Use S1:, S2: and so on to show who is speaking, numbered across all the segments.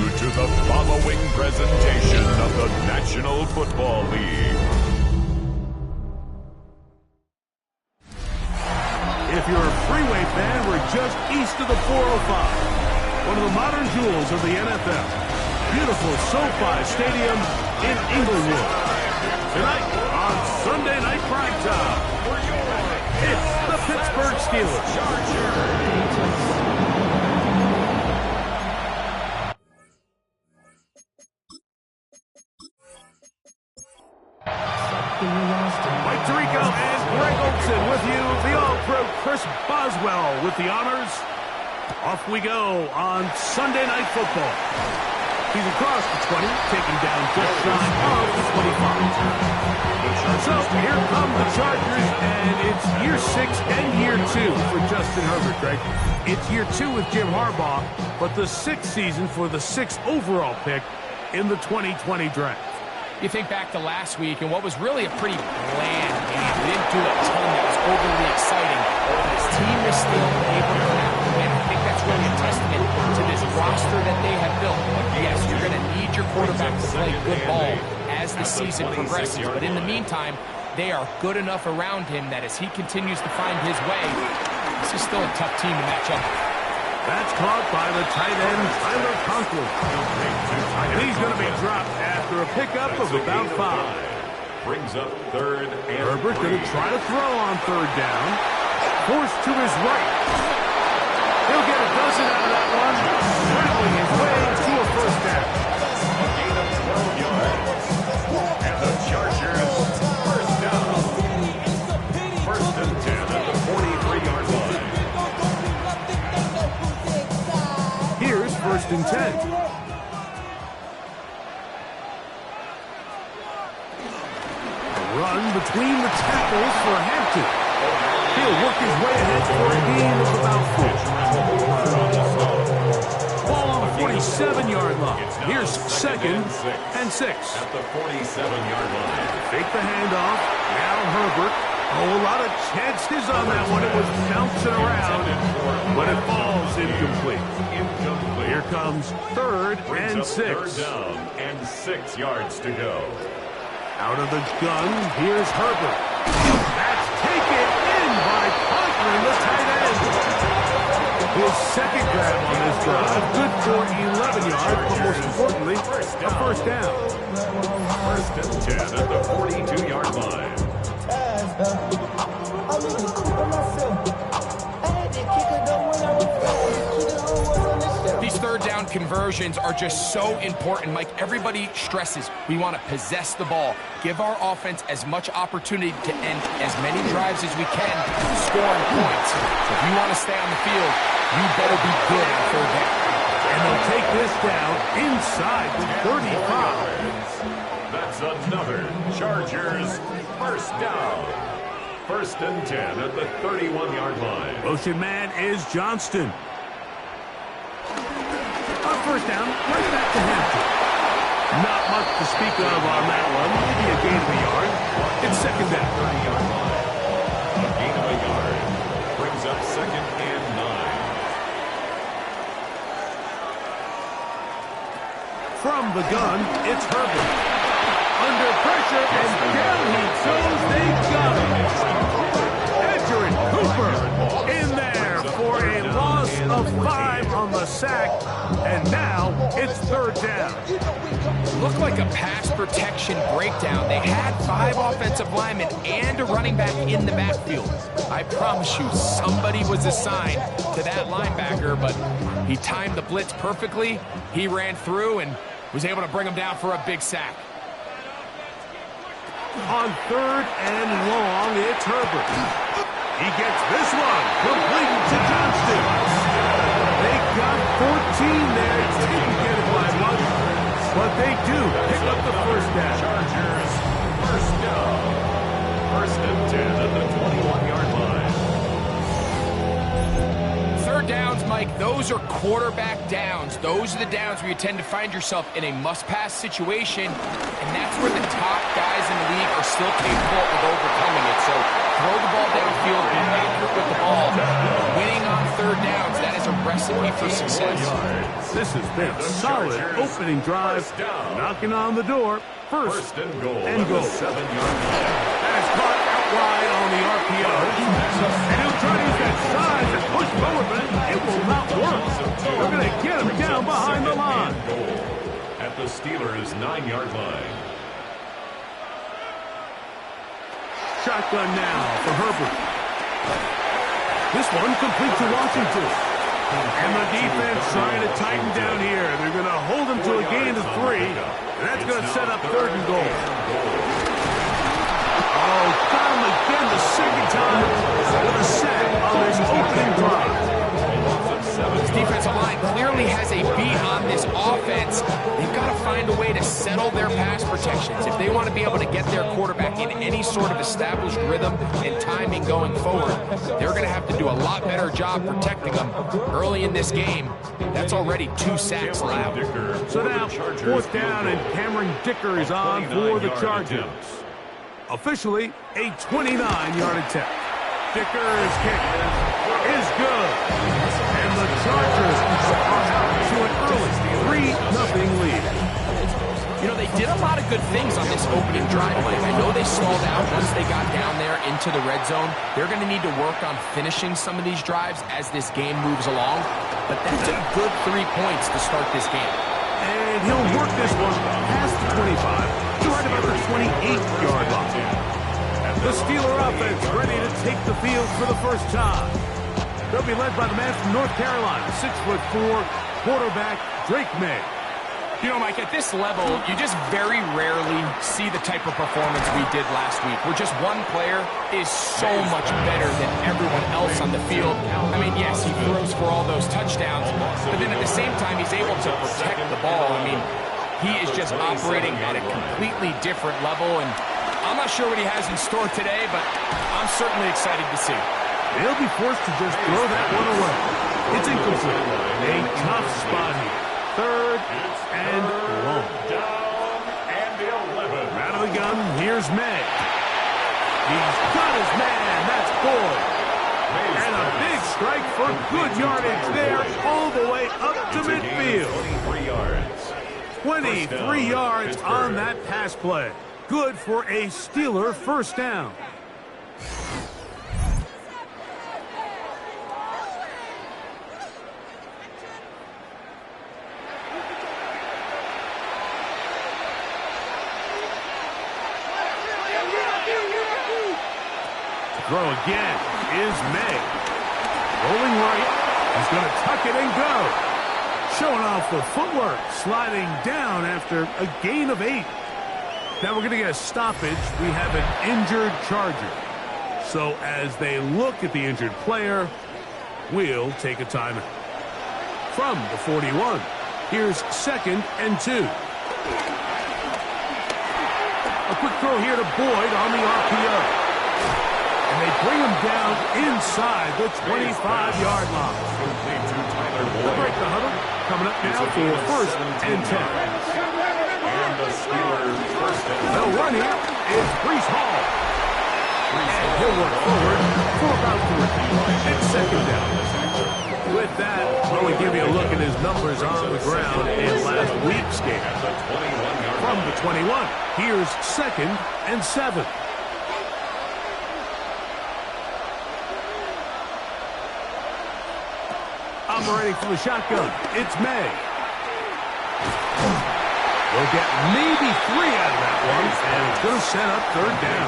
S1: to the following presentation of the National Football League.
S2: If you're a Freeway fan, we're just east of the 405. One of the modern jewels of the NFL. Beautiful SoFi Stadium in Inglewood. Tonight on Sunday Night Primetime, it's the Pittsburgh Steelers. Mike Tirico and Greg Olsen with you. The All-Pro Chris Boswell with the honors. Off we go on Sunday Night Football. He's across the 20, taking down just shy of the 25. So here come the Chargers, and it's year 6 and year 2 for Justin Herbert, Greg. It's year 2 with Jim Harbaugh, but the 6th season for the 6th overall pick in the 2020 draft.
S3: You think back to last week and what was really a pretty bland game. We didn't do a ton that was overly exciting, but his team is still able to win. And I think that's really a testament to this roster that they have built. Yes, you're going to need your quarterback to play good ball as the season progresses, but in the meantime, they are good enough around him that as he continues to find his way, this is still a tough team to match up with.
S2: That's caught by the tight end, Tyler Conklin. And he's going to be dropped after a pickup of about 5.
S1: Brings up third and
S2: Herbert going to try to throw on third down. Forced to his right. He'll get a dozen out of that one. Rattling his way to a first down.
S1: gain of 12 yards. And the Chargers first down. First and 10 at the 43-yard line.
S2: Here's first and 10. Run between the tackles for Hampton. He'll work his way ahead for a gain of about 4. Ball on the 47-yard line. Here's second and 6.
S1: At the 47-yard line.
S2: Fake the handoff. Now Herbert. Oh, a lot of chances on that one. It was bouncing around, but it falls incomplete. Here comes third and 6.
S1: Third down and 6 yards to go.
S2: Out of the gun, here's Herbert. That's taken in by Conklin, the tight end. His second grab on this drive, good for 11 yards, but most importantly, a first down.
S1: First and 10 at the 42-yard line.
S3: These third down conversions are just so important, Mike. Everybody stresses we want to possess the ball, give our offense as much opportunity to end as many drives as we can, scoring points. So if you want to stay on the field, you better be good on third down.
S2: And they'll take this down inside the 35.
S1: That's another Chargers first down. First and 10 at the 31-yard line.
S2: Motion man is Johnston. On first down, right back to Hampton. Not much to speak of on that one. Maybe a gain of a yard. It's second down.
S1: 30-yard line. A gain of a yard. Brings up second and 9.
S2: From the gun, it's Herbert. Under pressure, and down he goes. They got him. Edgerrin Cooper in there for a loss of 5 on the sack. And now it's third down.
S3: Looked like a pass protection breakdown. They had 5 offensive linemen and a running back in the backfield. I promise you, somebody was assigned to that linebacker, but he timed the blitz perfectly. He ran through and was able to bring him down for a big sack.
S2: On third and long, it's Herbert. He gets this one, completed to Johnston. They got 14 there, didn't get it by much, but they do pick up the first down.
S1: Chargers first down. First and 10 at the 21-yard line.
S3: third downs, Mike, those are quarterback downs. Those are the downs where you tend to find yourself in a must-pass situation, and that's where the top guys in the league are still capable of overcoming it. So throw the ball downfield, be accurate with the ball. Winning on third downs, that is a recipe for success.
S2: This has been a solid opening drive, knocking on the door. First and goal. That is caught out wide on the RPO. And he'll try to use that size and push forward, but it will not work. They're going to get him down behind the line.
S1: At the Steelers' 9-yard line.
S2: Shotgun now for Herbert. This one complete to Washington. And the defense trying to tighten down here. They're going to hold him to a gain of 3. And that's going to set up third and goal. Oh, got him again the second time with a sack on this opening drive.
S3: This defensive line clearly has a beat on this offense. They've got to find a way to settle their pass protections. If they want to be able to get their quarterback in any sort of established rhythm and timing going forward, they're going to have to do a lot better job protecting them early in this game. That's already 2 sacks allowed.
S2: So now, fourth down, and Cameron Dicker is on for the Chargers. Officially, a 29-yard attempt. Dicker's kick is good. And the Chargers are out to an early 3-0 lead.
S3: You know, they did a lot of good things on this opening drive, Mike. I know they stalled out once they got down there into the red zone. They're going to need to work on finishing some of these drives as this game moves along. But that's a good 3 points to start this game.
S2: And he'll work this one past the 25 to right about the 28-yard line. The Steeler offense ready to take the field for the first time. They'll be led by the man from North Carolina, 6'4", quarterback Drake May.
S3: You know, Mike, at this level, you just very rarely see the type of performance we did last week, where just one player is so much better than everyone else on the field. I mean, yes, he throws for all those touchdowns, but then at the same time, he's able to protect the ball. I mean, he is just operating at a completely different level, and I'm not sure what he has in store today, but I'm certainly excited to see.
S2: He'll be forced to just throw that one away. It's incomplete. A tough spot here. Third and long.
S1: Down and 11.
S2: Out of the gun, here's May. He's got his man. That's Boyd. And a big strike for good yardage there all the way up to midfield.
S1: 23 yards.
S2: 23 yards on that pass play. Good for a Steeler first down. Throw again is May. Rolling right. He's going to tuck it and go. Showing off the footwork. Sliding down after a gain of 8. Now we're going to get a stoppage. We have an injured Charger. So as they look at the injured player, we'll take a timeout. From the 41, here's 2nd and 2. A quick throw here to Boyd on the RPO. And they bring him down inside the 25-yard line. They'll break the huddle. Coming up now for 1st and 10.
S1: And the Steelers first and
S2: The run here is Breece Hall. And he'll work forward for about 3. It's 2nd down. With that, we'll give you a look at his numbers on the ground in last week's game. From the 21, here's 2nd and 7. Operating from the shotgun, it's May. We'll get maybe 3 out of that one, and it's going to set up 3rd down.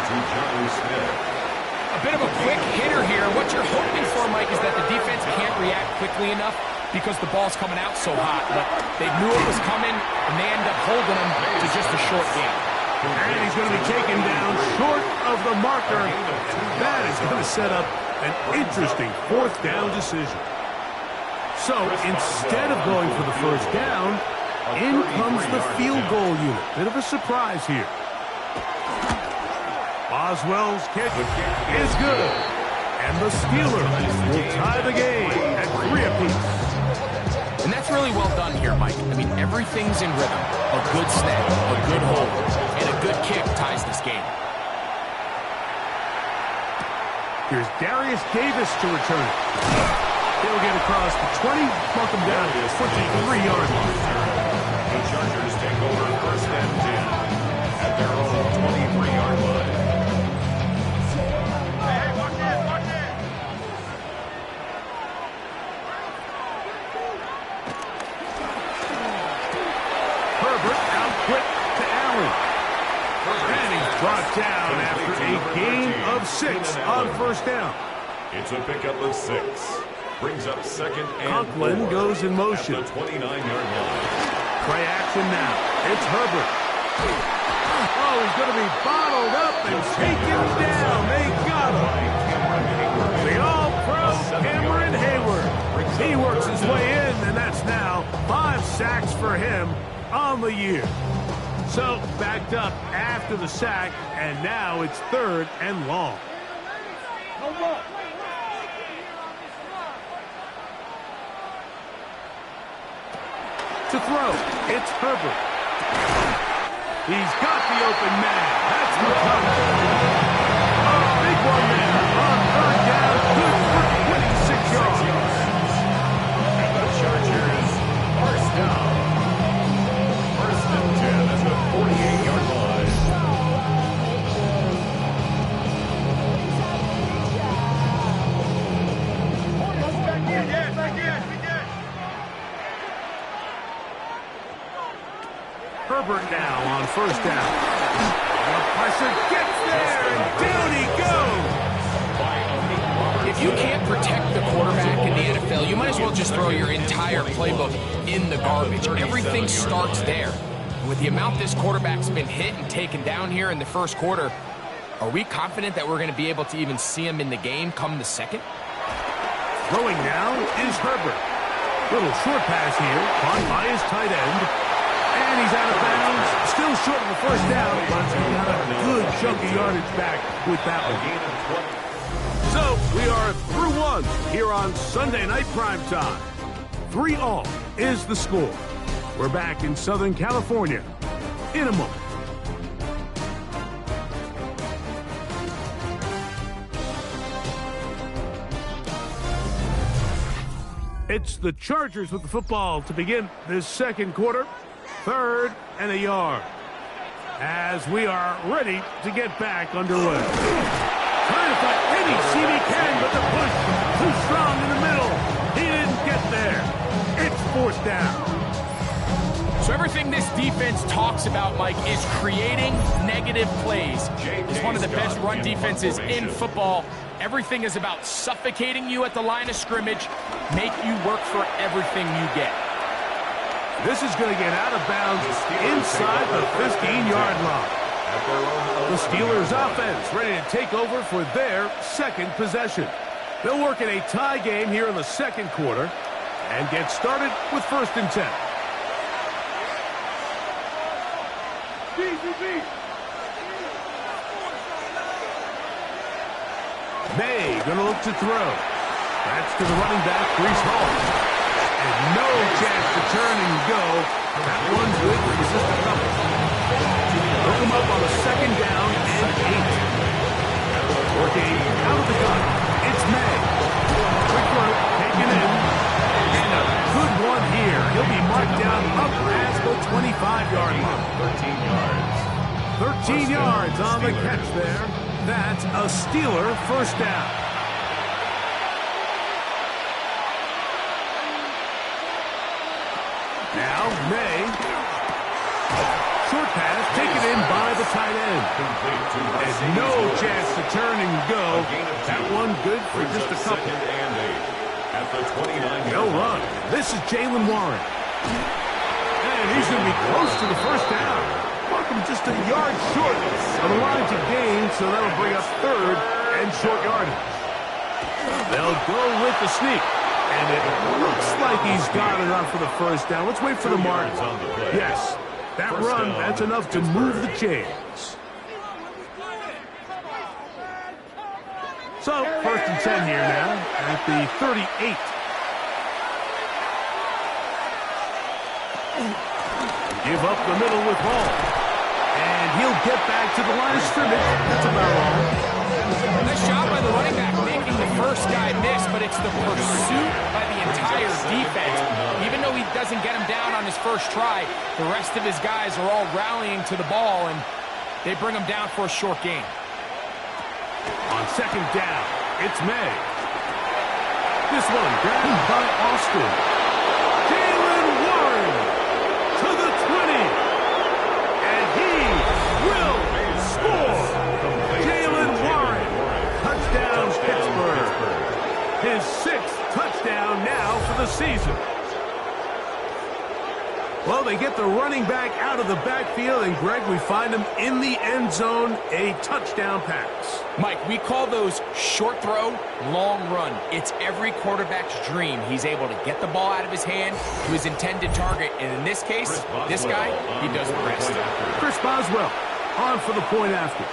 S3: A bit of a quick hitter here. What you're hoping for, Mike, is that the defense can't react quickly enough because the ball's coming out so hot. But they knew it was coming, and they end up holding him to just a short game.
S2: And he's going to be taken down short of the marker. That is going to set up an interesting 4th down decision. So instead of going for the 1st down, in comes the field goal unit. Bit of a surprise here. Boswell's kick is good. And the Steelers will tie the game at 3 apiece.
S3: And that's really well done here, Mike. I mean, everything's in rhythm. A good snap, a good hold, and a good kick ties this game.
S2: Here's Darius Davis to return it. He'll get across the 20, mark him down to the 23-yard line.
S1: The Chargers take over first and 10 at their own 23-yard line. Hey, watch it, watch it.
S2: Herbert out quick to Allen. And he's brought down after a gain of 6 on first down.
S1: It's a pickup of 6. Brings up second and
S2: Conklin
S1: 4
S2: goes in motion.
S1: at the 29-yard line.
S2: Play action now. It's Herbert. Oh, he's going to be bottled up and taken down. They got him. The All-Pro Cameron Hayward. He works his way in, and that's now 5 sacks for him on the year. So, backed up after the sack, and now it's 3rd and long. To throw, it's Herbert. He's got the open man. That's recovered. A big one there on 3rd down. Good for 26 yards.
S1: And the Chargers first down. First and 10 at the 48-yard line.
S2: Herbert now on first down. The pressure gets there, and down he goes.
S3: If you can't protect the quarterback in the NFL, you might as well just throw your entire playbook in the garbage. Everything starts there. With the amount this quarterback's been hit and taken down here in the first quarter, are we confident that we're going to be able to even see him in the game come the second?
S2: Throwing now is Herbert. Little short pass here, caught by his tight end. And he's out of bounds. Still short of the first down, but he got a good chunk of yardage back with that one. So, we are through 1 here on Sunday Night Primetime. 3-all is the score. We're back in Southern California in a moment. It's the Chargers with the football to begin this second quarter. 3rd and a yard. As we are ready to get back underway. Trying to find any seam he can, but the push too strong in the middle. He didn't get there. It's 4th down.
S3: So everything this defense talks about, Mike, is creating negative plays. It's one of the best run defenses in football. Everything is about suffocating you at the line of scrimmage, make you work for everything you get.
S2: This is going to get out of bounds inside the 15-yard line. The Steelers offense ready to take over for their second possession. They'll work in a tie game here in the second quarter and get started with 1st and 10. May going to look to throw. That's to the running back, Breece Hall. And no chance to turn and go. That one's good for just a couple. Hook him up on a 2nd down and 8. Working out of the gun. It's May. Quick work, taken in. And a good one here. He'll be marked down up past the 25-yard line.
S1: 13 yards.
S2: 13 yards on the catch there. That's a Steeler first down. Now, May. Short pass taken in by the tight end. And no chance to turn and go. That one good for just a couple.
S1: And 8 at the 29.
S2: No run. This is Jaylen Warren. And he's going to be close to the first down. Welcome just a yard short of the line to gain, so that'll bring up 3rd and short yardage. They'll go with the sneak. And it looks like he's got enough for the first down. Let's wait for the mark. Yes, that run, that's enough to move the chains. So, 1st and 10 here now at the 38. Give up the middle with Hall. And he'll get back to the line of scrimmage. That's about all.
S3: Nice job by the running back making the first guy miss, but it's the pursuit by the entire defense. Even though he doesn't get him down on his first try, the rest of his guys are all rallying to the ball, and they bring him down for a short gain.
S2: On second down, it's May. This one grabbed by Austin. Jaylen Warren to the 20. And he will score. Jaylen Warren. Touchdown, Pittsburgh. His 6th touchdown now for the season. Well, they get the running back out of the backfield, and Greg, we find him in the end zone, a touchdown pass.
S3: Mike, we call those short throw, long run. It's every quarterback's dream. He's able to get the ball out of his hand to his intended target, and in this case, this guy, he does the rest.
S2: Chris Boswell on for the point after.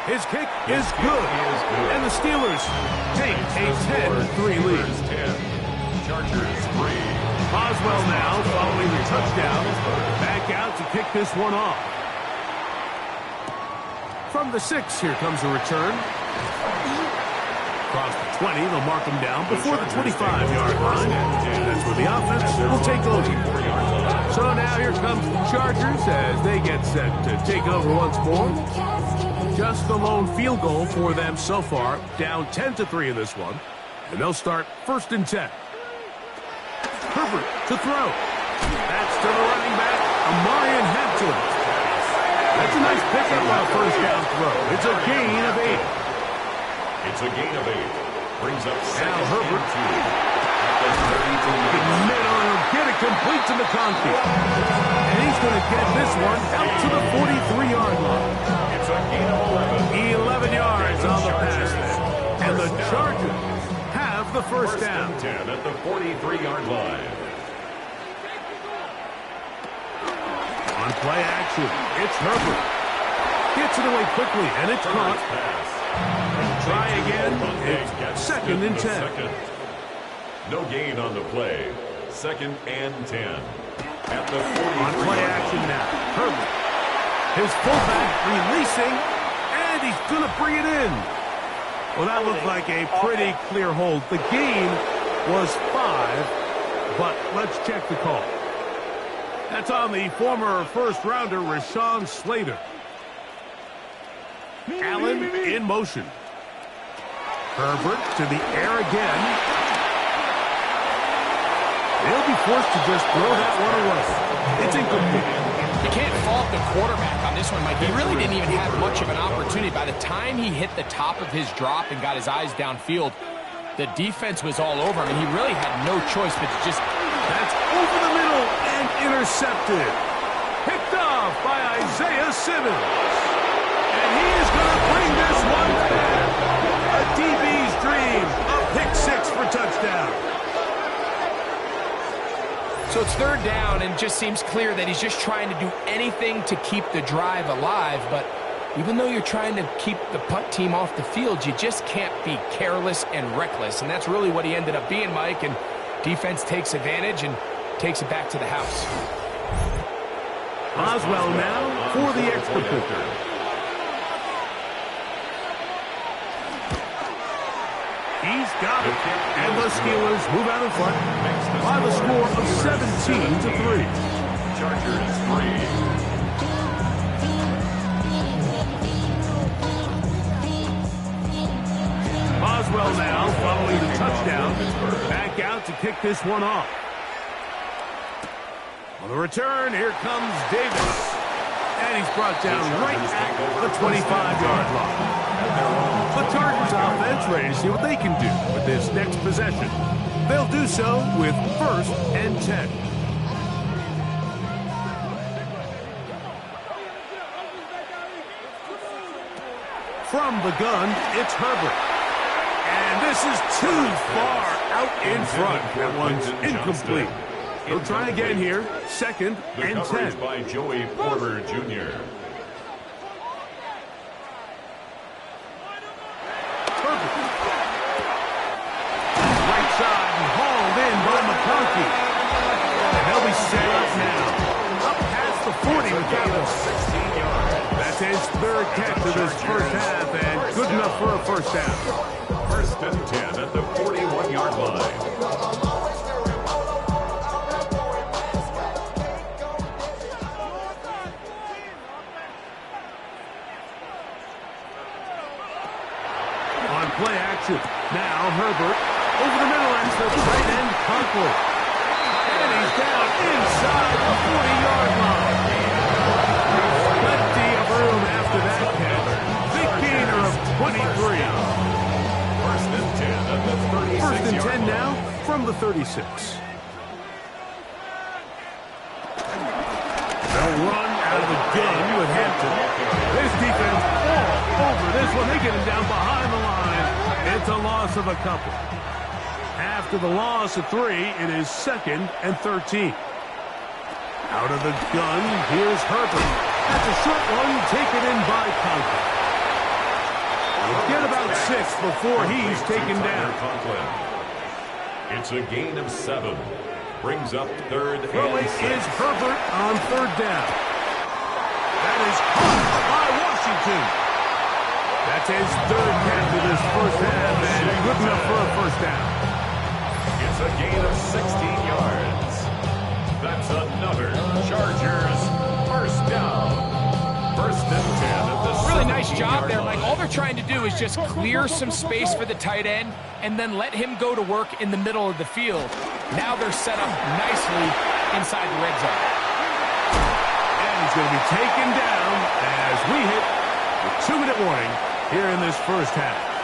S2: His kick is good, and the Steelers take a 10-3 lead.
S1: Chargers 3.
S2: Boswell now following the touchdown. Back out to kick this one off. From the 6, here comes a return. Across the 20, they'll mark him down before the 25-yard line. And that's where the offense will take over. So now here comes the Chargers as they get set to take over once more. Just the lone field goal for them so far. Down 10-3 in this one. And they'll start 1st and 10. Herbert to throw. That's to the running back, Amarian Hampton. That's a nice pickup on a 1st down throw. It's a gain of 8.
S1: It's a gain of 8. Brings up 2nd
S2: Now Herbert.
S1: and 2.
S2: Middle, get it complete to McConkey. And he's going to get this one out to the 43-yard line.
S1: It's a gain of
S2: 11 yards on the pass there. And the Chargers have the 1st down.
S1: 10 at the 43-yard line.
S2: On play action, it's Herbert. Gets it away quickly, and it's caught. Try again. It's 2nd and 10.
S1: No gain on the play. 2nd and 10. At the 43-yard
S2: On play action now, Herbert. His fullback releasing, and he's going to bring it in. Well, that looked like a pretty clear hold. The gain was 5, but let's check the call. That's on the former first-rounder, Rashawn Slater. Allen in motion. Herbert to the air again. They'll be forced to just throw that one away. It's incomplete.
S3: You can't fault the quarterback on this one, Mike. He really didn't even have much of an opportunity. By the time he hit the top of his drop and got his eyes downfield, the defense was all over him, and he really had no choice but to just...
S2: That's over the middle and intercepted. Picked off by Isaiah Simmons. And he is going to bring this one back. A DB's dream. A pick 6 for touchdown.
S3: So it's 3rd down, and it just seems clear that he's just trying to do anything to keep the drive alive. But even though you're trying to keep the punt team off the field, you just can't be careless and reckless. And that's really what he ended up being, Mike. And defense takes advantage and takes it back to the house.
S2: Boswell now for the extra point. He's got it. And the Steelers move out in front by the score of 17-3.
S1: Chargers 3.
S2: Boswell now following the touchdown. Back out to kick this one off. On the return, here comes Davis. And he's brought down right at the 25-yard line. The Chargers offense ready to see what they can do with this next possession. They'll do so with 1st and 10. From the gun, it's Herbert. And this is too far out in front. That one's incomplete. He'll try again here. 2nd and 10.
S1: By Joey Porter Jr.
S2: Right side and hauled in by McConkey. into this first half, and good enough for a first down.
S1: First and 10 at the 41-yard line.
S2: On play action. Now Herbert over the middle ends the tight end Conklin. And he's down inside the 40-yard line. Plenty of room after that catch. Big gainer of 23.
S1: First and 10 at the 36-yard line.
S2: First and 10 now from the 36. They'll run out of the gun with Hampton. This defense all over this one. They get him down behind the line. It's a loss of a couple. After the loss of 3, it is 2nd and 13. Out of the gun, here's Herbert. That's a short one taken in by Conklin. We'll get about 6 before he's taken down.
S1: It's a gain of 7. Brings up 3rd and 6.
S2: Is Herbert on 3rd down. That is caught by Washington. That's his 3rd catch of this first half, and good enough for a first down.
S1: It's a gain of 16 yards. That's another Chargers first down. First and 10 at the
S3: Really nice job there, Mike. All they're trying to do is just clear some space for the tight end and then let him go to work in the middle of the field. Now they're set up nicely inside the red zone.
S2: And he's going to be taken down as we hit the 2-minute warning here in this first half.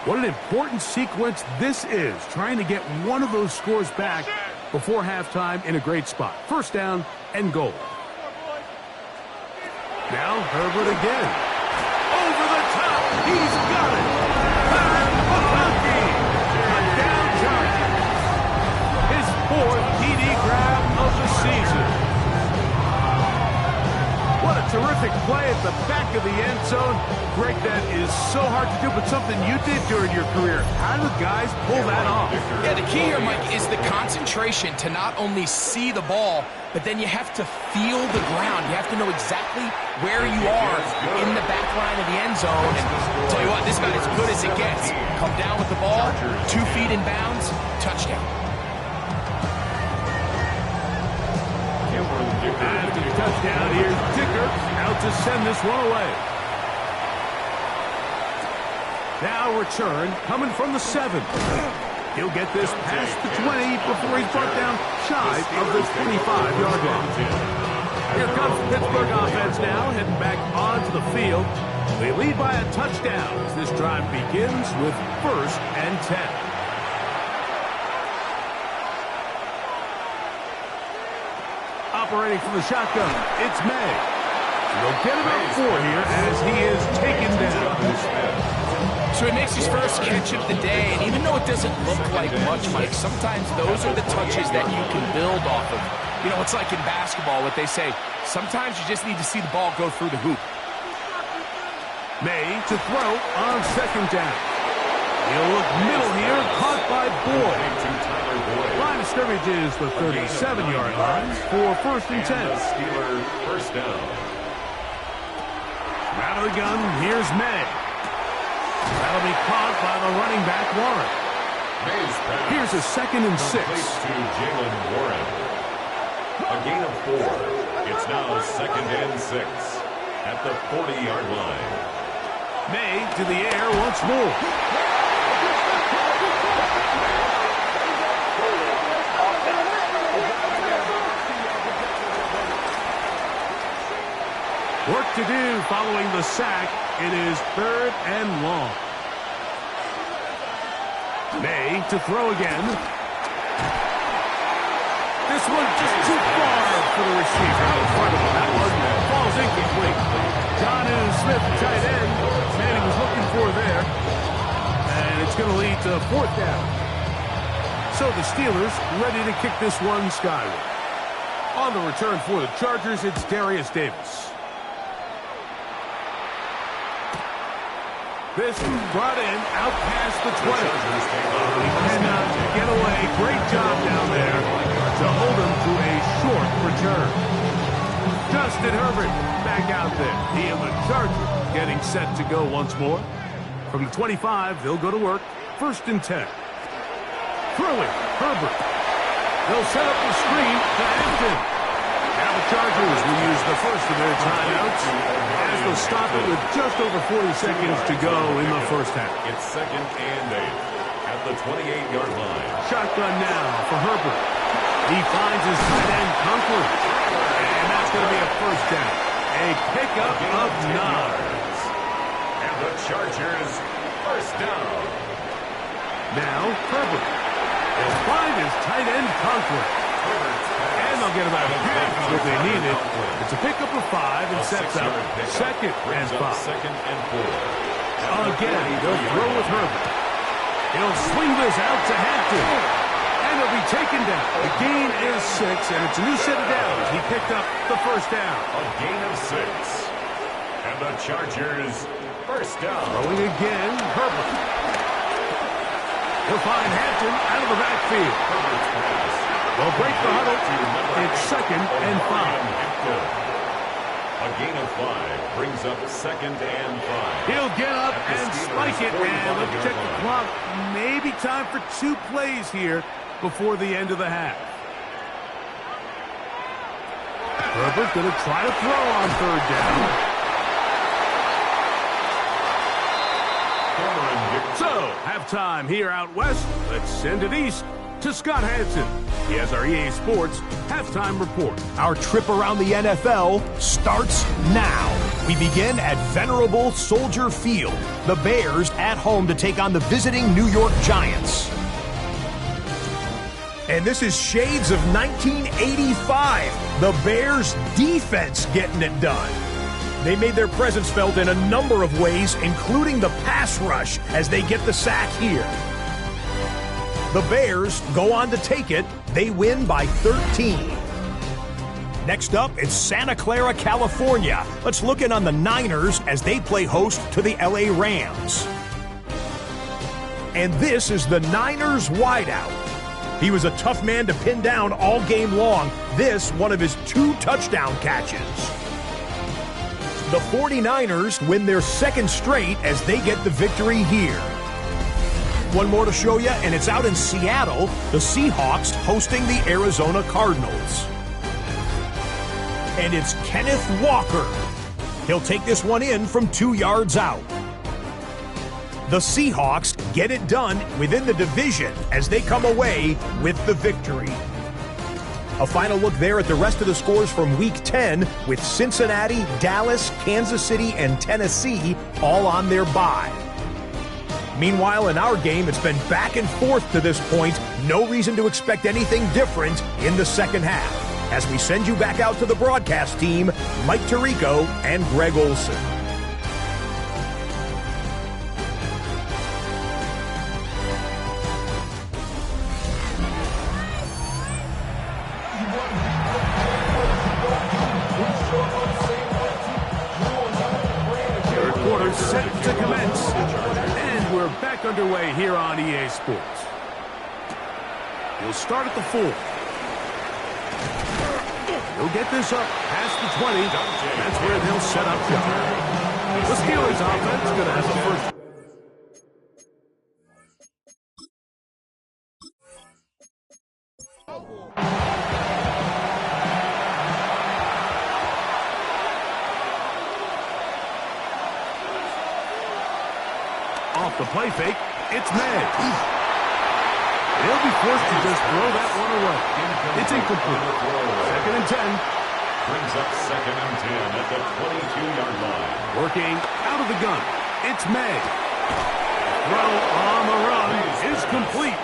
S2: What an important sequence this is, trying to get one of those scores back before halftime in a great spot. First down and goal. Now Herbert again. Over the top. He's got it. Down Chargers. His 4th TD grab of the season. What a terrific play at the back of the end zone. Greg, that is so hard to do, but something you did during your career. How do guys pull that off?
S3: Yeah, the key here, Mike, is the concentration to not only see the ball, but then you have to feel the ground. You have to know exactly where you are in the back line of the end zone. And I'll tell you what, this is about as good as it gets. Come down with the ball, 2 feet in bounds, touchdown.
S2: After the touchdown, here's Dicker out to send this one away. Now return coming from the 7. He'll get this past the 20 before he's brought down shy of the 25-yard line. Here comes the Pittsburgh offense now, heading back onto the field. They lead by a touchdown as this drive begins with 1st and 10. Operating from the shotgun, it's May. They'll get about 4 here as he is taken down.
S3: So he makes his first catch of the day, and even though it doesn't look like much, Mike, sometimes those are the touches that you can build off of. You know, it's like in basketball, what they say, sometimes you just need to see the ball go through the hoop.
S2: May to throw on 2nd down. He'll look middle here, caught by Boyd. Line of scrimmage is the 37-yard line for 1st and 10.
S1: Steeler first down.
S2: Out of the gun, here's May. That'll be caught by the running back, Warren. Here's a 2nd and 6.
S1: To Jalen Warren. A gain of 4. It's now 2nd and 6 at the 40-yard line.
S2: May to the air once more. Work to do following the sack. It is 3rd and long. May to throw again. This one just too far for the receiver in front of him. That one falls incomplete. Jonnu Smith, tight end. Man, he was looking for there. And it's going to lead to 4th down. So the Steelers ready to kick this one skyward. On the return for the Chargers, it's Darius Davis. This brought in out past the 20. He cannot get away. Great job down there to hold him through return. Justin Herbert back out there. He and the Chargers getting set to go once more. From the 25, they'll go to work. 1st and 10. Throwing, Herbert. They'll set up the screen to Hampton. Now the Chargers will use the first of their timeouts as they'll stop it with just over 40 seconds to go in the first half.
S1: It's 2nd and 8 at the 28-yard line.
S2: Shotgun now for Herbert. He finds his tight end, Conklin. And that's going to be a first down. A pickup of 9.
S1: And the Chargers, first down.
S2: Now Herbert. He'll find his tight end, Conklin. And they'll get about half of what they needed. It's a pickup of 5 and sets up 2nd and 5.
S1: 2nd and 4.
S2: Again, they'll throw with Herbert. He'll swing this out to Hampton. And he'll be taken down. The gain is 6, and it's a new set of downs. He picked up the first down.
S1: A gain of 6. And the Chargers, first down.
S2: Throwing again, Herbert. He'll find Hampton out of the backfield. They'll break the huddle. It's 2nd and 5.
S1: A gain of 5 brings up 2nd and 5.
S2: He'll get up and spike it. And let's check the clock. Maybe time for 2 plays here before the end of the half. Herbert's going to try to throw on 3rd down. So, halftime here out west. Let's send it east to Scott Hanson. He has our EA Sports halftime report.
S4: Our trip around the NFL starts now. We begin at venerable Soldier Field. The Bears at home to take on the visiting New York Giants. And this is shades of 1985. The Bears defense getting it done. They made their presence felt in a number of ways, including the pass rush as they get the sack here. The Bears go on to take it. They win by 13. Next up, it's Santa Clara, California. Let's look in on the Niners as they play host to the LA Rams. And this is the Niners wideout. He was a tough man to pin down all game long. This, one of his 2 touchdown catches. The 49ers win their 2nd straight as they get the victory here. One more to show you, and it's out in Seattle, the Seahawks hosting the Arizona Cardinals. And it's Kenneth Walker. He'll take this one in from 2 yards out. The Seahawks get it done within the division as they come away with the victory. A final look there at the rest of the scores from Week 10 with Cincinnati, Dallas, Kansas City, and Tennessee all on their bye. Meanwhile, in our game, it's been back and forth to this point. No reason to expect anything different in the second half. As we send you back out to the broadcast team, Mike Tirico and Greg Olson.
S2: Set to commence, and we're back underway here on EA Sports. We'll start at the 4. He'll get this up past the 20. That's where they'll set up shop. The Steelers offense going to have the first. Off the play fake, it's May. He'll be forced to just throw that one away. It's incomplete. 2nd and 10.
S1: Brings up 2nd and 10 at the 22-yard line.
S2: Working out of the gun. It's May. Throw on the run is complete.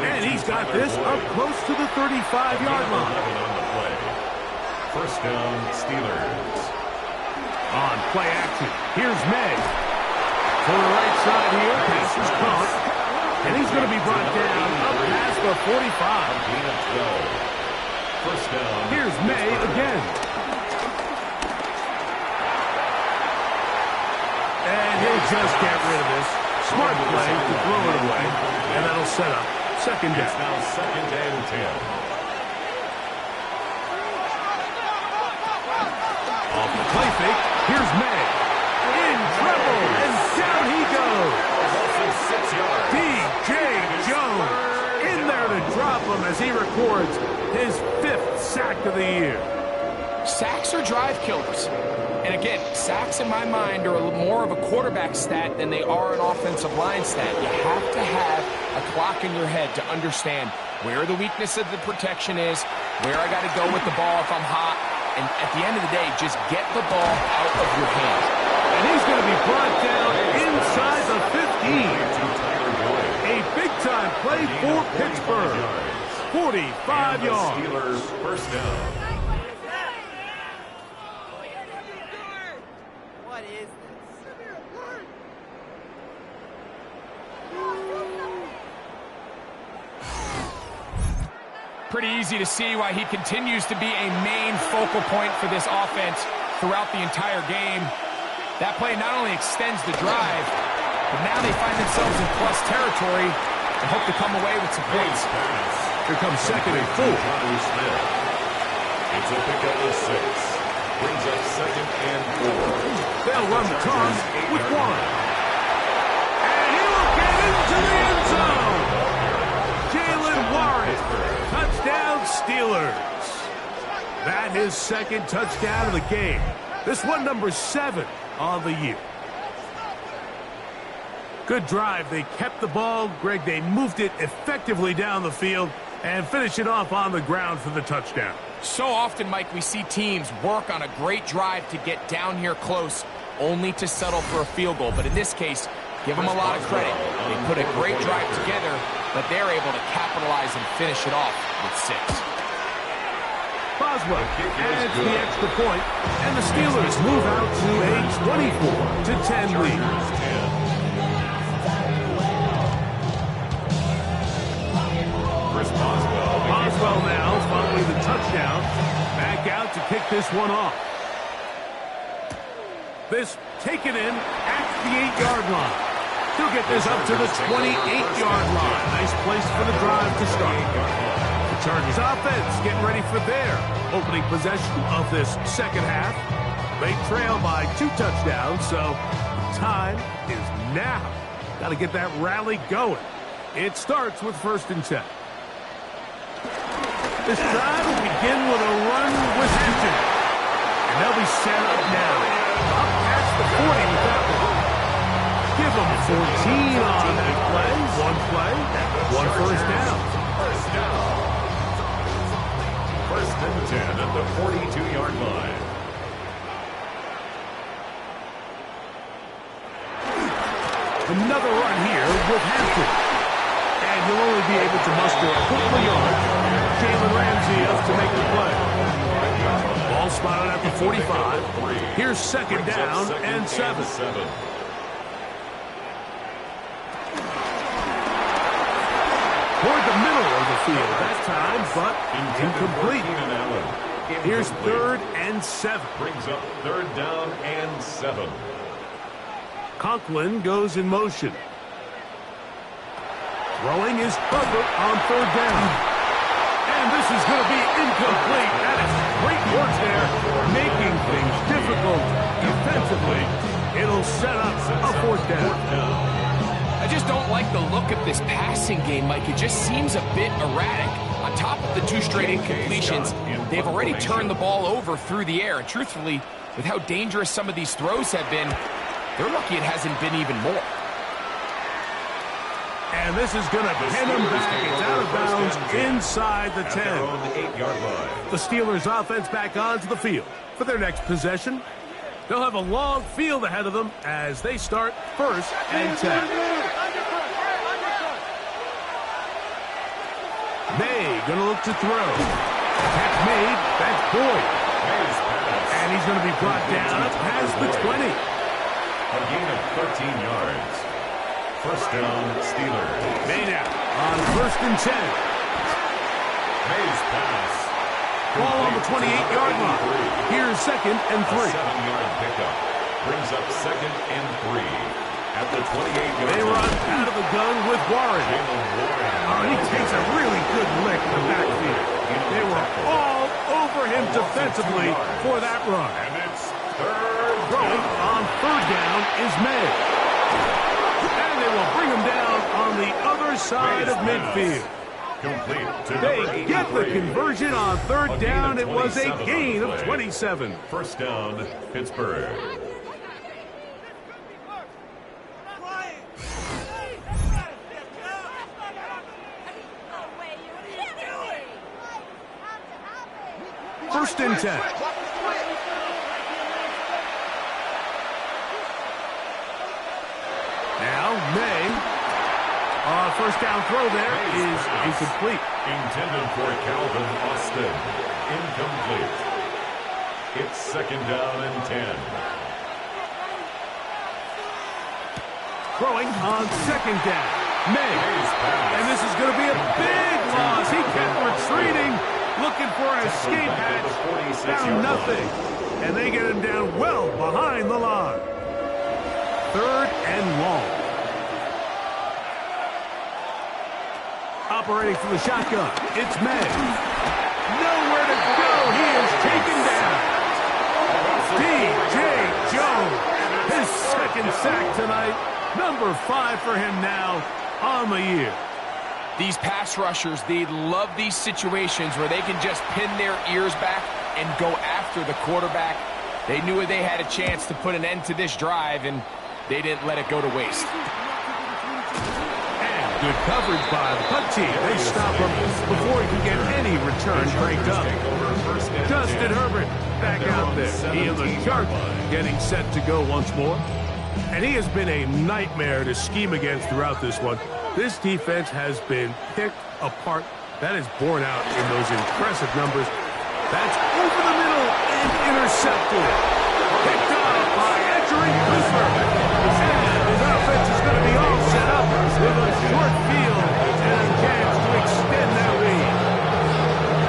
S2: And he's got this up close to the 35-yard line.
S1: On the play. First down, Steelers.
S2: On play action, here's May. To the right side here, pass is caught. And he's going to be brought down up past the 45.
S1: Gain of 12. First down.
S2: Here's May again. And he'll just get rid of this. Smart play to throw it away. And that'll set up 2nd down.
S1: It's now 2nd and 10.
S2: as he records his 5th sack of the year.
S3: Sacks are drive killers. And again, sacks in my mind are a little more of a quarterback stat than they are an offensive line stat. You have to have a clock in your head to understand where the weakness of the protection is, where I got to go with the ball if I'm hot, and at the end of the day, just get the ball out of your hand.
S2: And he's going to be brought down inside the 15. A big-time play for Pittsburgh. 45 yards.
S1: Steelers first down.
S5: What is this?
S3: Pretty easy to see why he continues to be a main focal point for this offense throughout the entire game. That play not only extends the drive, but now they find themselves in plus territory and hope to come away with some points.
S2: Here comes 2nd and 4.
S1: It's a pickup of 6. Brings up 2nd and 4.
S2: They'll run the toss with 1. And he will get into the end zone. Jaylen Warren. Touchdown, Steelers. That is 2nd touchdown of the game. This one, number 7 on the year. Good drive. They kept the ball. Greg, they moved it effectively down the field and finished it off on the ground for the touchdown.
S3: So often, Mike, we see teams work on a great drive to get down here close, only to settle for a field goal. But in this case, give them a lot of credit. They put a great drive together, but they're able to capitalize and finish it off with 6.
S2: Boswell adds the extra point, and the Steelers move out to a 24-10 lead.
S1: Chris Boswell
S2: now, following the touchdown, back out to kick this one off. This taken in at the 8-yard line. He'll get this up to the 28-yard line. Nice place for the drive to start. The Chargers offense getting ready for their opening possession of this second half. They trail by 2 touchdowns, so time is now. Got to get that rally going. It starts with 1st and 10. This drive will begin with a run with Hampton. And they'll be set up now. Up past the 40 with that one. Give them 14 on that play. One first down.
S1: First and 10 at the 42-yard line.
S2: Another run here with Hampton. And he'll only be able to muster a couple of yards. Jalen Ramsey up to make the play. Ball spotted at the 45. Here's 2nd down and 7. Toward the middle of the field that time, but incomplete. Here's 3rd and 7.
S1: Brings up 3rd down and 7.
S2: Conklin goes in motion. Throwing is Herbert on 3rd down. And this is going to be incomplete. That is great work there, making things difficult defensively. It'll set up a 4th down.
S3: I just don't like the look of this passing game, Mike. It just seems a bit erratic. On top of the 2 straight incompletions, they've already turned the ball over through the air. And truthfully, with how dangerous some of these throws have been, they're lucky it hasn't been even more.
S2: And this is going to pin them back. It's out of bounds inside the 10. The Steelers offense back onto the field for their next possession. They'll have a long field ahead of them as they start 1st and 10. May going to look to throw. Catch made. That's Boyd. And he's going to be brought down past the 20.
S1: A gain of 13 yards. First down, Steelers.
S2: May now on 1st and 10.
S1: May's pass.
S2: Ball on the 28-yard line. Here's 2nd and 3.
S1: A 7-yard pickup. Brings up 2nd and 3. At the 28-yard line.
S2: They run out of the gun with Warren. He takes a really good lick in the backfield. They were all over him defensively for that run.
S1: And it's 3rd
S2: Throwing on 3rd down is May. And they will bring him down on the other side of midfield.
S1: complete to
S2: They
S1: number
S2: get the
S1: 83.
S2: conversion on third down. It was a
S1: 27
S2: gain
S1: on the
S2: of
S1: play.
S2: 27.
S1: First down, Pittsburgh.
S2: First and 10. Now, May. First down throw there is incomplete.
S1: Intended for Calvin Austin. Incomplete. It's second down and 10.
S2: Throwing on second down. May. And this is going to be a big loss. He kept retreating, looking for an escape hatch. Found nothing. And they get him down well behind the line. Third and long. Operating from the shotgun, it's May. Nowhere to go. He is taken down. D.J. Jones, his second sack tonight. Number 5 for him now on the year.
S3: These pass rushers, they love these situations where they can just pin their ears back and go after the quarterback. They knew they had a chance to put an end to this drive, and they didn't let it go to waste.
S2: Good coverage by the punt team. They stop him before he can get any return cranked up. Justin Herbert back out there. He and the Shark getting set to go once more. And he has been a nightmare to scheme against throughout this one. This defense has been picked apart. That is borne out in those impressive numbers. That's over the middle and intercepted. Picked up by Edgerrin Cooper. And his offense is going to be all set up with a short field and a chance to extend that lead.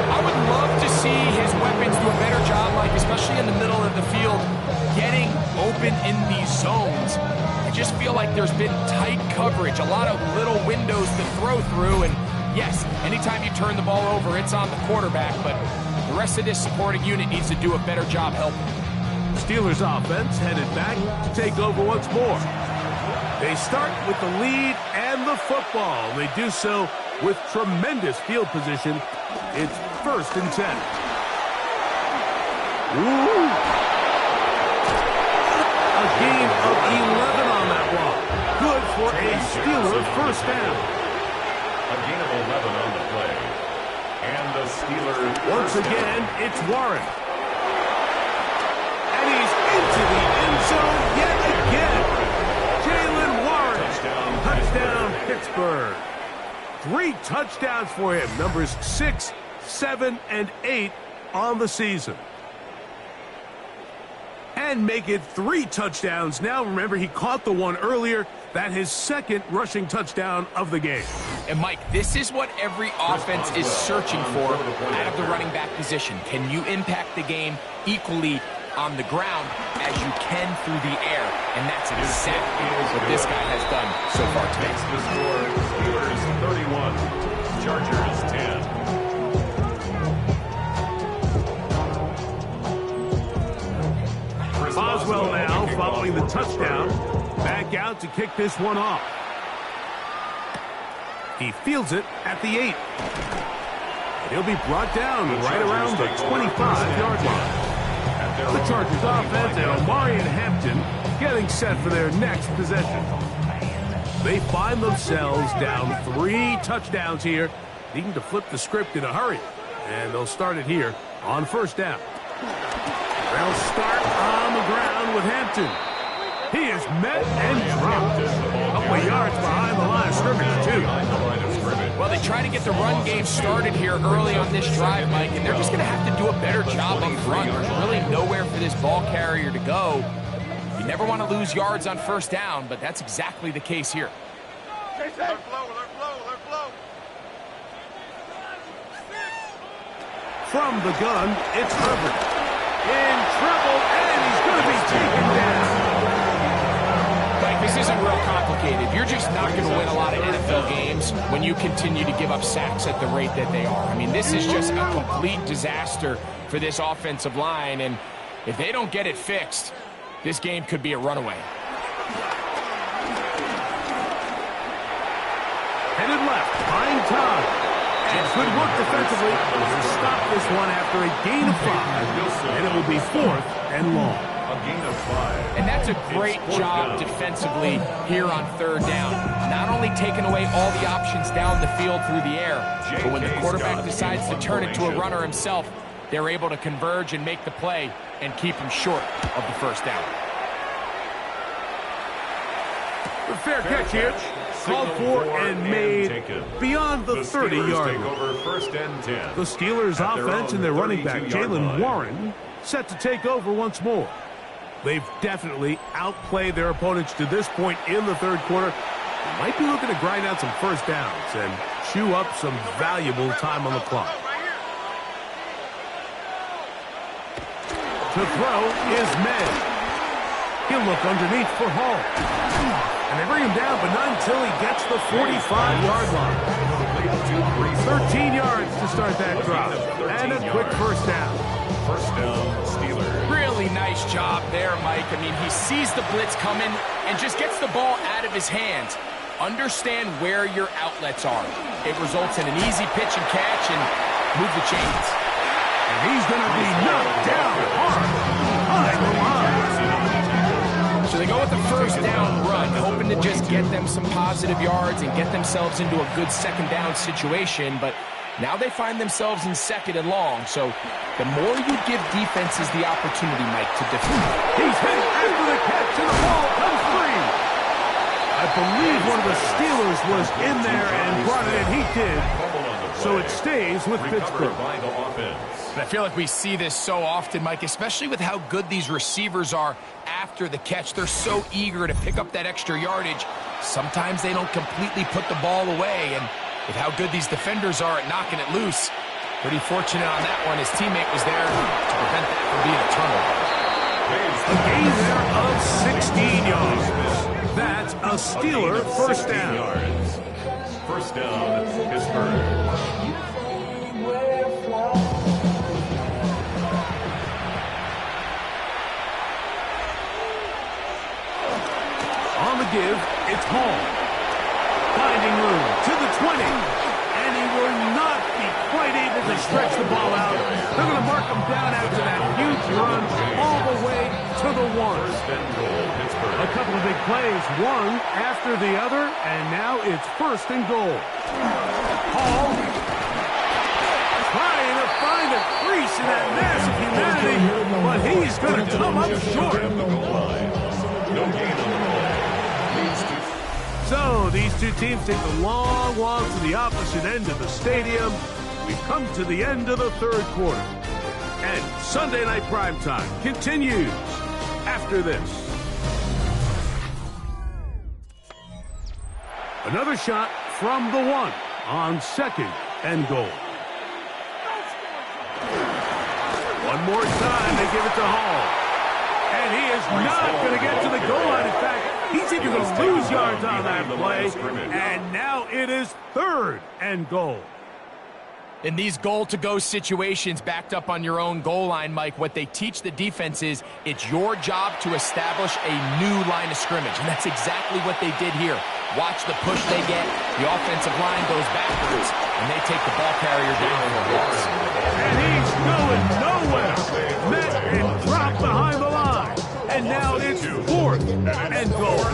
S3: I would love to see his weapons do a better job, Mike, especially in the middle of the field, getting open in these zones. I just feel like there's been tight coverage, a lot of little windows to throw through, and yes, anytime you turn the ball over, it's on the quarterback, but the rest of this supporting unit needs to do a better job helping.
S2: Steelers offense headed back to take over once more. They start with the lead and the football. They do so with tremendous field position. It's first and 10. Ooh. A gain of 11 on that walk. Good for a Steeler first down.
S1: A gain of 11 on the play. And the Steelers
S2: Once again, it's Warren. And he's into the end zone yet again. Jaylen Warren. Touchdown, Pittsburgh. 3 touchdowns for him. Numbers 6, 7, and 8 on the season. And make it 3 touchdowns. Now, remember, he caught the one earlier. That his second rushing touchdown of the game.
S3: And, Mike, this is what every offense is searching for out of the running back position. Can you impact the game equally on the ground as you can through the air? And that's exactly what this guy has done so far today.
S1: The score, Steelers 31, Chargers 10.
S2: Boswell now following the touchdown. Back out to kick this one off. He fields it at the 8. And he'll be brought down right around the 25-yard line. The Chargers offense and Omarion Hampton getting set for their next possession. They find themselves down 3 touchdowns here, needing to flip the script in a hurry. And they'll start it here on first down. They'll start on the ground with Hampton. He is met and dropped. A couple of yards behind the line of scrimmage, too.
S3: Well, they try to get the run game started here early on this drive, Mike, and they're just going to have to do a better job up front. There's really nowhere for this ball carrier to go. You never want to lose yards on first down, but that's exactly the case here.
S2: From the gun, it's Herbert. In trouble, and he's going to be taken down.
S3: Mike, this isn't real complicated. You're just not going to win a lot of NFL games when you continue to give up sacks at the rate that they are. I mean, this is just a complete disaster for this offensive line, and if they don't get it fixed, this game could be a runaway.
S2: Headed left, behind Todd. And good work defensively to stop this one after a gain of 5. And it will be 4th and long.
S1: A gain of 5.
S3: And that's a great job defensively here on 3rd down. Not only taking away all the options down the field through the air, but when the quarterback decides to turn it to a runner himself, they're able to converge and make the play and keep him short of the 1st down.
S2: The fair catch here. Called for and made beyond the 30-yard line.
S1: Over 1st and 10.
S2: The Steelers' offense and their running back, Jaylen Warren, set to take over once more. They've definitely outplayed their opponents to this point in the 3rd quarter. They might be looking to grind out some 1st downs and chew up some valuable time on the clock. To throw is May. He'll look underneath for Hall. And they bring him down, but not until he gets the 45-yard line. 13 yards to start that drive. And a quick 1st down.
S1: 1st down, Steelers.
S3: Really nice job there, Mike. I mean, he sees the blitz coming and just gets the ball out of his hands. Understand where your outlets are. It results in an easy pitch and catch and move the chains.
S2: And he's going to be knocked down hard behind the line.
S3: So they go with the 1st down run, hoping to just get them some positive yards and get themselves into a good 2nd down situation, but now they find themselves in 2nd and long, so the more you give defenses the opportunity, Mike, to defend.
S2: He's hit after the catch, and the ball comes free. I believe one of the Steelers was in there and brought it in. He did. So it stays with Pittsburgh.
S1: By the offense.
S3: I feel like we see this so often, Mike, especially with how good these receivers are after the catch. They're so eager to pick up that extra yardage. Sometimes they don't completely put the ball away, and with how good these defenders are at knocking it loose, pretty fortunate on that one. His teammate was there to prevent that from being a turnover.
S2: A gain there of 16 yards. That's a Steeler 1st down.
S1: 1st down, Pittsburgh.
S2: On the give, it's Hall. Finding room to the 20. And he will not be quite able to stretch the ball out. They're going to mark him down after that huge run all the way to the 1. A couple of big plays, one after the other, and now it's 1st and goal. Hall trying to find a crease in that mass of humanity, but he's going to come up short.
S1: No gain on the play.
S2: So these two teams take the long walk to the opposite end of the stadium. We've come to the end of the 3rd quarter. And Sunday Night Primetime continues after this. Another shot from the 1 on 2nd and goal. One more time, they give it to Hall. And he is not going to get to the goal line. In fact, he's even going to lose yards on that play. And now it is 3rd and goal.
S3: In these goal-to-go situations backed up on your own goal line, Mike, what they teach the defense is it's your job to establish a new line of scrimmage, and that's exactly what they did here. Watch the push they get. The offensive line goes backwards, and they take the ball carrier down for a loss.
S2: And he's going nowhere. Met and dropped behind the line. And now it's 4th and goal.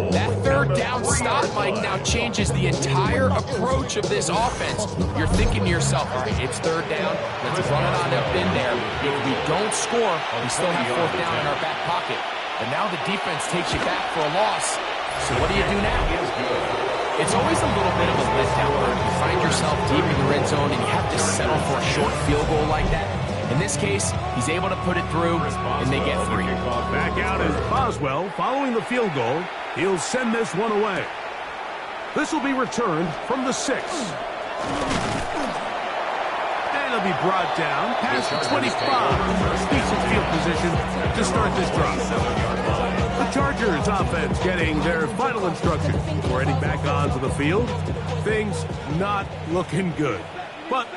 S3: That 3rd down stop, Mike, now changes the entire approach of this offense. You're thinking to yourself, all right, it's 3rd down. Let's run it on up in there. If we don't score, we still have 4th down in our back pocket. But now the defense takes you back for a loss. So what do you do now? It's always a little bit of a letdown when you find yourself deep in the red zone and you have to settle for a short field goal like that. In this case, he's able to put it through, and they get 3.
S2: Back out is Boswell following the field goal. He'll send this one away. This will be returned from the 6. And it'll be brought down past the 25. Decent field position to start this drive. The Chargers offense getting their final instruction before heading back onto the field. Things not looking good. But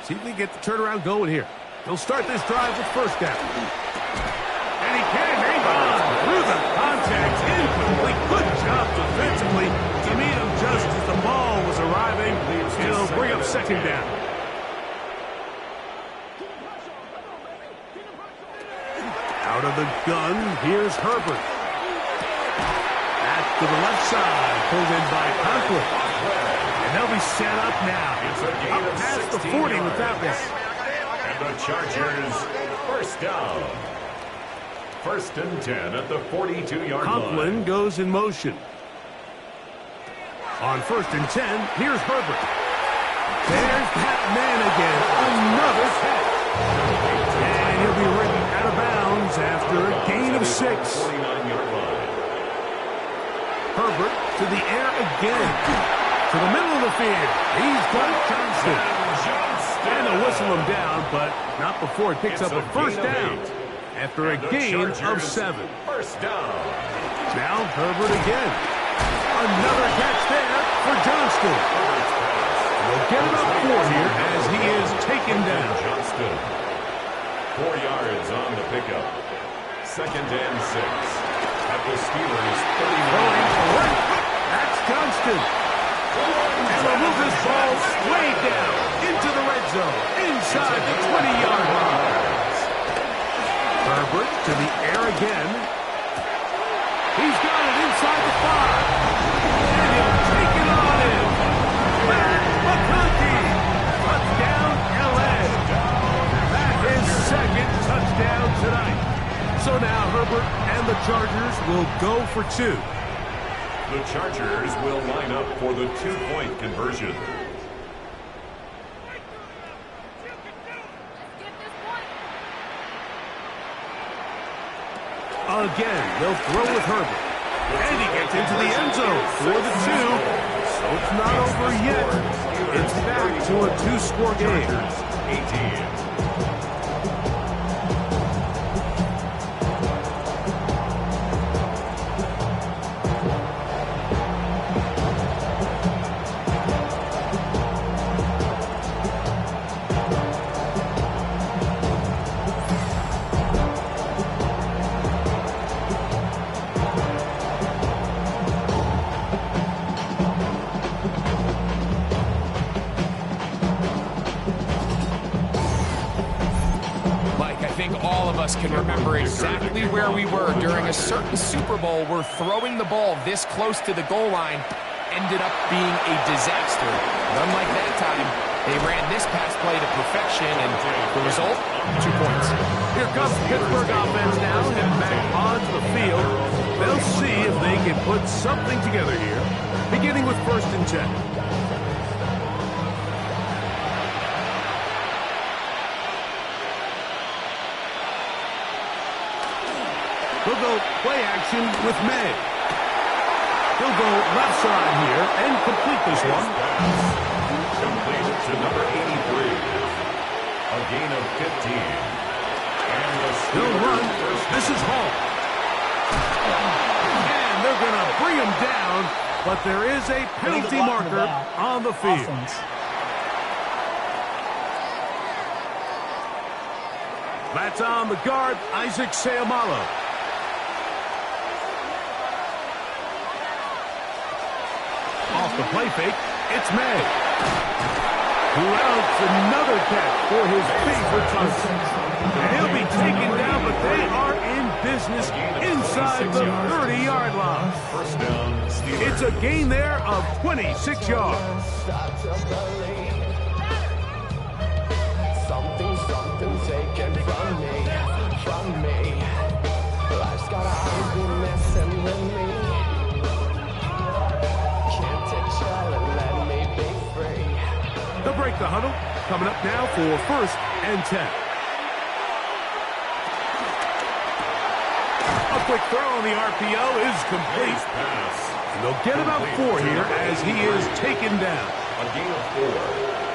S2: see if we can get the turnaround going here. He'll start this drive with 1st down. And he can hang on through the contact. Incomplete. Good job defensively to meet him just as the ball was arriving. He'll bring up knocks him down. Out of the gun, here's Herbert. Back to the left side, pulled in by Conklin. And they'll be set up now. Up past the 40 with that one.
S1: And the Chargers, first down. 1st and 10 at the 42-yard line.
S2: Conklin goes in motion. On 1st and 10, here's Herbert. There's that man again. Another catch. And he'll be written out of bounds after a gain of 6.
S1: 49-yard line.
S2: Herbert to the air again. To the middle of the field. He's got Johnston. And they'll whistle him down, but not before he picks up a first down. After a gain of 7.
S1: First down.
S2: Now Herbert again. Another catch there for Johnston. They'll get about 4 here as he is taken down.
S1: Johnston. 4 yards on the pickup. 2nd and 6. At the Steelers' 39.
S2: That's Johnston. And they'll move this ball way down into the red zone. Inside the 20-yard line. Herbert to the air again. He's got it inside the 5. And he'll take it on in. McConkey. Touchdown, L.A. That is 2nd touchdown tonight. So now Herbert and the Chargers will go for 2.
S1: The Chargers will line up for the 2-point conversion.
S2: Again, they'll throw with Herbert. And he gets into the end zone for the 2. So it's not over yet. It's back to a 2-score game.
S1: 18.
S3: Can remember exactly where we were during a certain Super Bowl where throwing the ball this close to the goal line ended up being a disaster. But unlike that time, they ran this pass play to perfection, and the result, 2 points.
S2: Here comes the Pittsburgh offense now, heading back onto the field. They'll see if they can put something together here, beginning with 1st and 10. He'll go play action with May. He'll go left side here and complete this one.
S1: Complete to number 83. A gain of 15. And the
S2: He'll run. This is Hall. And they're going to bring him down, but there is a penalty marker on the field. That's on the guard, Isaac Seumalo. Off the play fake, it's May. Who else? Another catch for his favorite touchdown. He'll be taken down, but they are in business inside the 30-yard line.
S1: First down, Steelers.
S2: It's a gain there of 26 yards.
S5: Something taken from me. Life's got always been messing with me.
S2: They'll break the huddle. Coming up now for 1st and 10. A quick throw on the RPO is complete. And they'll get about 4 here as he is taken down.
S1: A gain of 4.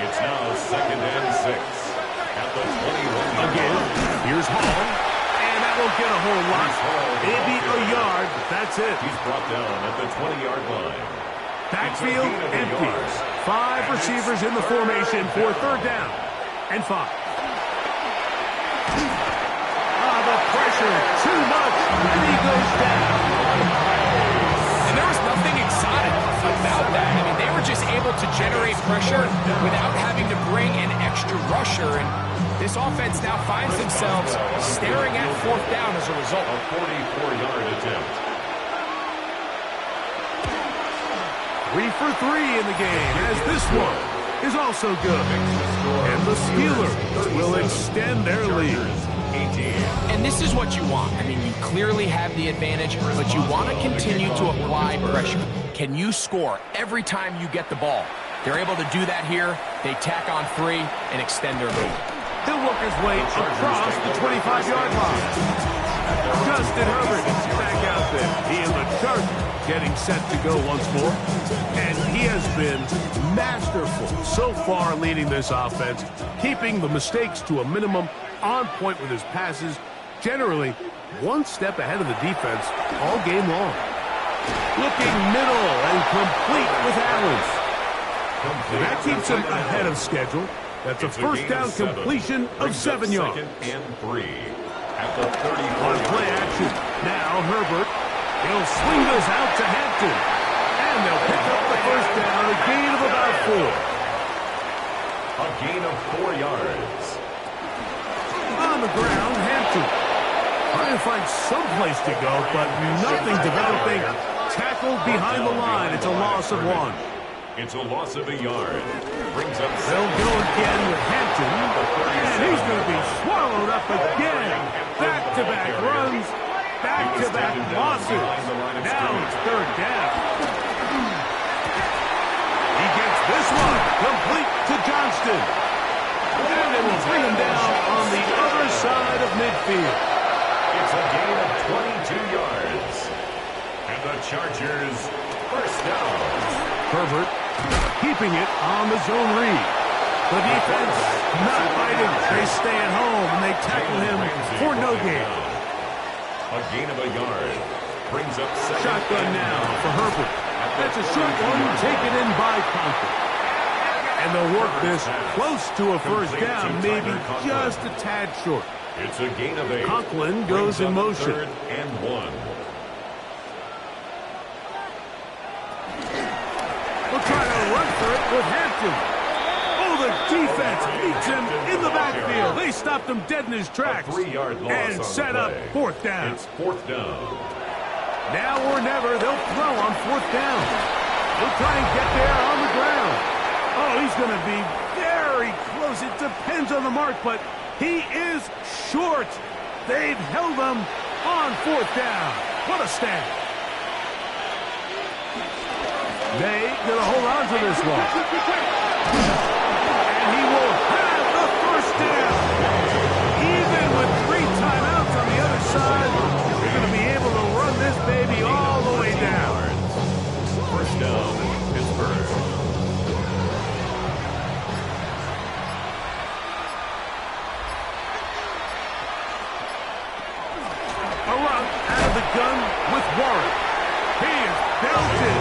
S1: It's now 2nd and 6. At the 21.
S2: Again, here's Hall. And that won't get a whole lot. Maybe a yard, but that's it.
S1: He's brought down at the 20-yard line.
S2: Backfield empty. 5 receivers in the formation for 3rd down and 5. The pressure, too much, and he goes down.
S3: And there was nothing exotic about that. I mean, they were were just able to generate pressure without having to bring an extra rusher. And this offense now finds themselves staring at fourth down as a result.
S1: A 44-yard attempt.
S2: 3 for 3 in the game, as this one is also good. And the Steelers will extend their lead.
S3: And this is what you want. I mean, you clearly have the advantage, but you want to continue to apply pressure. Can you score every time you get the ball? They're able to do that here. They tack on 3 and extend their lead.
S2: He'll work his way across the 25-yard line. Justin Herbert back out there. He and the Chargers getting set to go once more. And he has been masterful so far leading this offense, keeping the mistakes to a minimum, on point with his passes, generally one step ahead of the defense all game long. Looking middle and complete with Allen. That keeps him ahead of schedule. That's a first down completion of 7 yards.
S1: And 3 at the 30.
S2: On play action. Now Herbert. He'll swing this out to Hampton. And they'll pick up the first down, a gain of about 4.
S1: A gain of 4 yards.
S2: On the ground, Hampton. Trying to find some place to go, but nothing developing. Tackled behind the line. It's a loss of 1.
S1: It's a loss of a yard. Brings up.
S2: They'll go again with Hampton. And he's going to be swallowed up again. Back-to-back runs. Back-to-back losses. Now it's third down. He gets this one complete to Johnston. And it will bring him down on the other side of midfield.
S1: It's a gain of 22 yards. And the Chargers first down.
S2: Herbert keeping it on the zone read. The defense not fighting. They stay at home and they tackle him for no gain.
S1: A gain of a yard. Brings up second.
S2: Shotgun now for Herbert. That's a short one taken in by Conklin. And they'll work this close to a first down, maybe just a tad short.
S1: It's a gain of 8.
S2: Conklin goes in motion.
S1: 3rd and 1.
S2: We'll try to run for it with Hampton. Oh, the defense meets him in the backfield. They stopped him dead in his tracks.
S1: A 3-yard loss
S2: and
S1: on
S2: set
S1: the
S2: up
S1: play.
S2: fourth down.
S1: It's 4th down.
S2: Now or never, they'll throw on 4th down. They'll try and get there on the ground. Oh, he's going to be very close. It depends on the mark, but he is short. They've held him on 4th down. What a stand. They going to hold on to this one. And he will have the first down. Even with 3 timeouts on the other side, they're going to be able to run this baby all the way down.
S1: First down, Pittsburgh.
S2: A run out of the gun with Warren. He is belted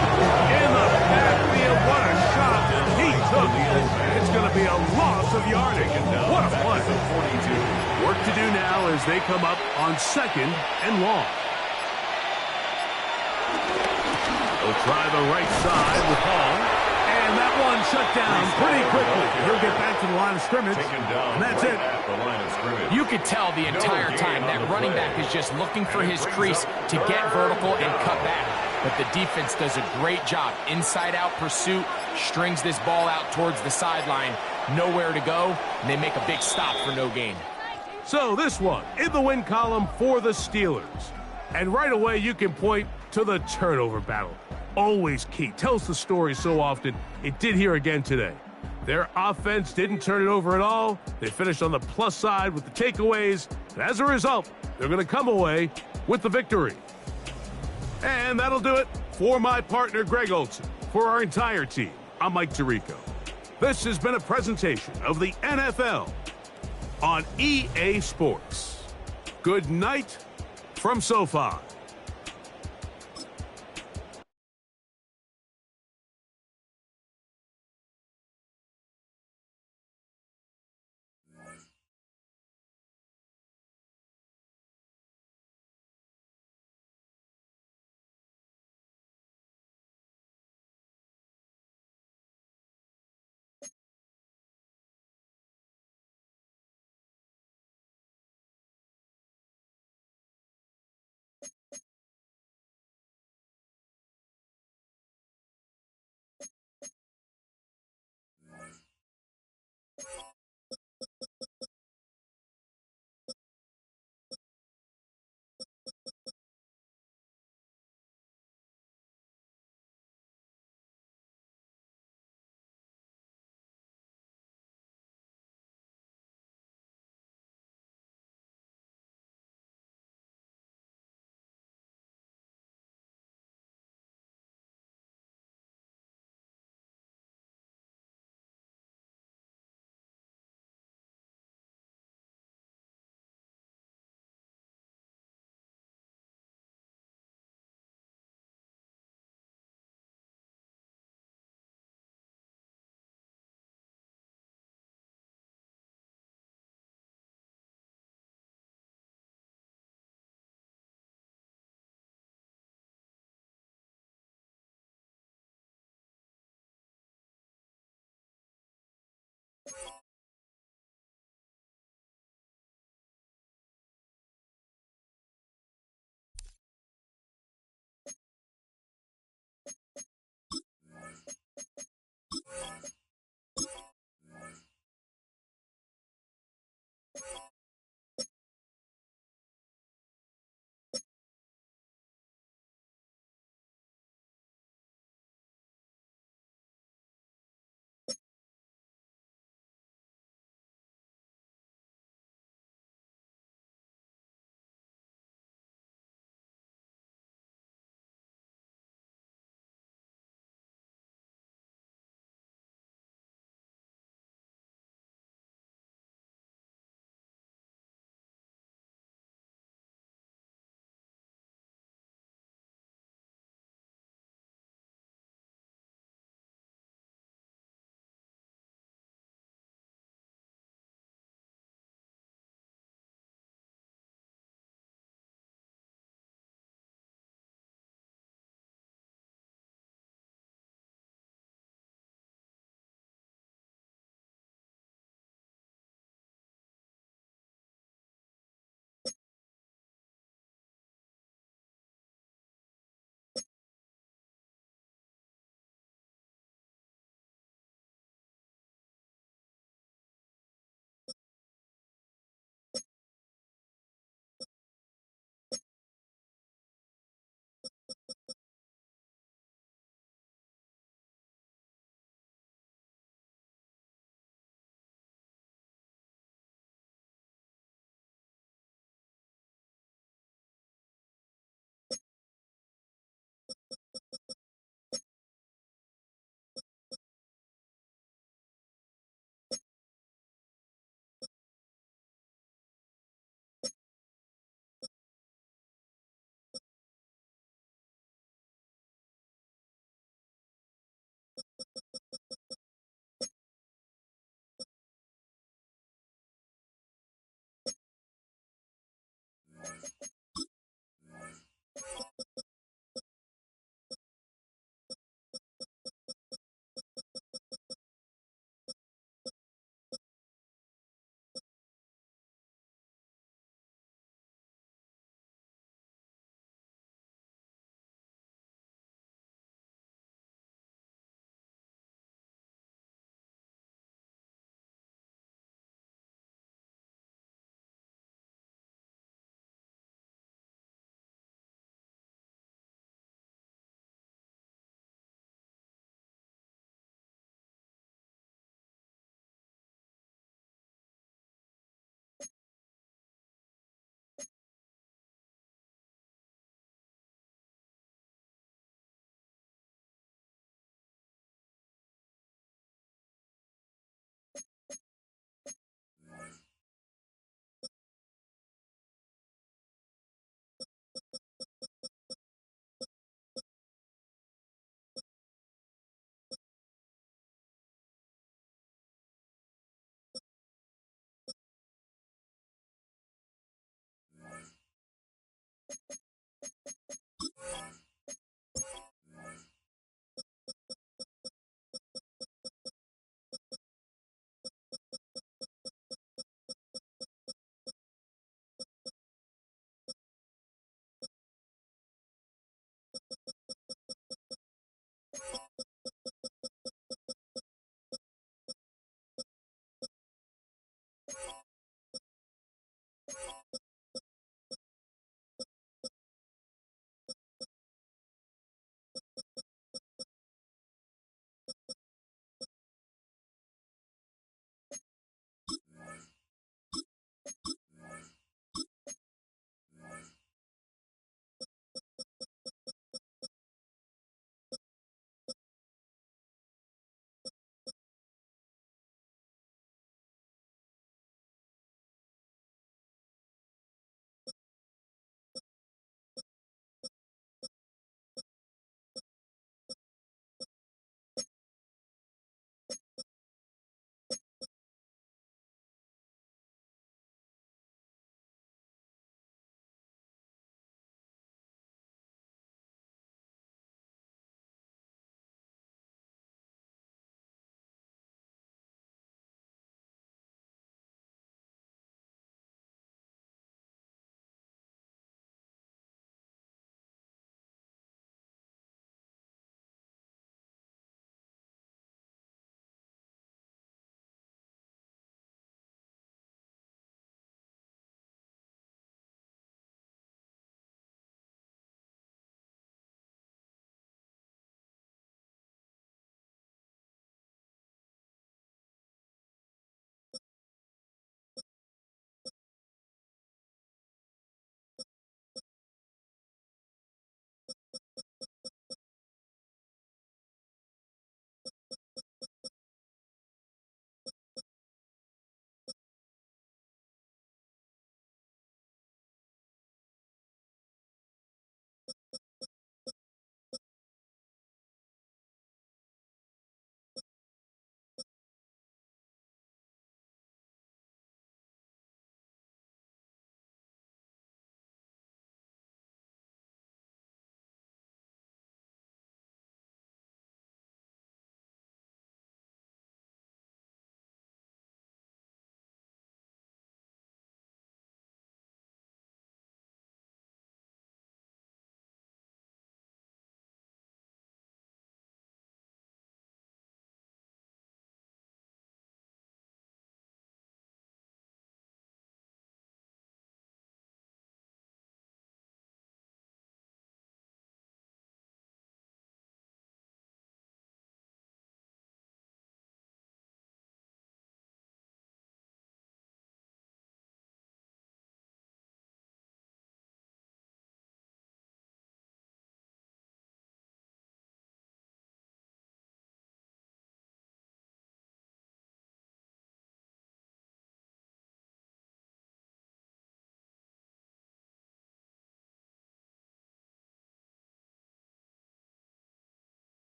S2: in the backfield. What a shot he took. It's going to be a loss of yardage. What a play. Work to do now as they come up on 2nd and long. They'll try the right side with Hall. And that one shut down pretty quickly. He'll get back to the line of scrimmage. And that's it.
S1: At the line of scrimmage.
S3: You could tell the entire time that running back is just looking for his crease to get vertical and cut back. But the defense does a great job. Inside-out pursuit, strings this ball out towards the sideline. Nowhere to go, and they make a big stop for no gain.
S2: So this one in the win column for the Steelers. And right away you can point to the turnover battle. Always key. Tells the story so often. It did here again today. Their offense didn't turn it over at all. They finished on the plus side with the takeaways. And as a result, they're going to come away with the victory. And that'll do it for my partner, Greg Olsen. For our entire team, I'm Mike Tirico. This has been a presentation of the NFL on EA Sports. Good night from SoFi.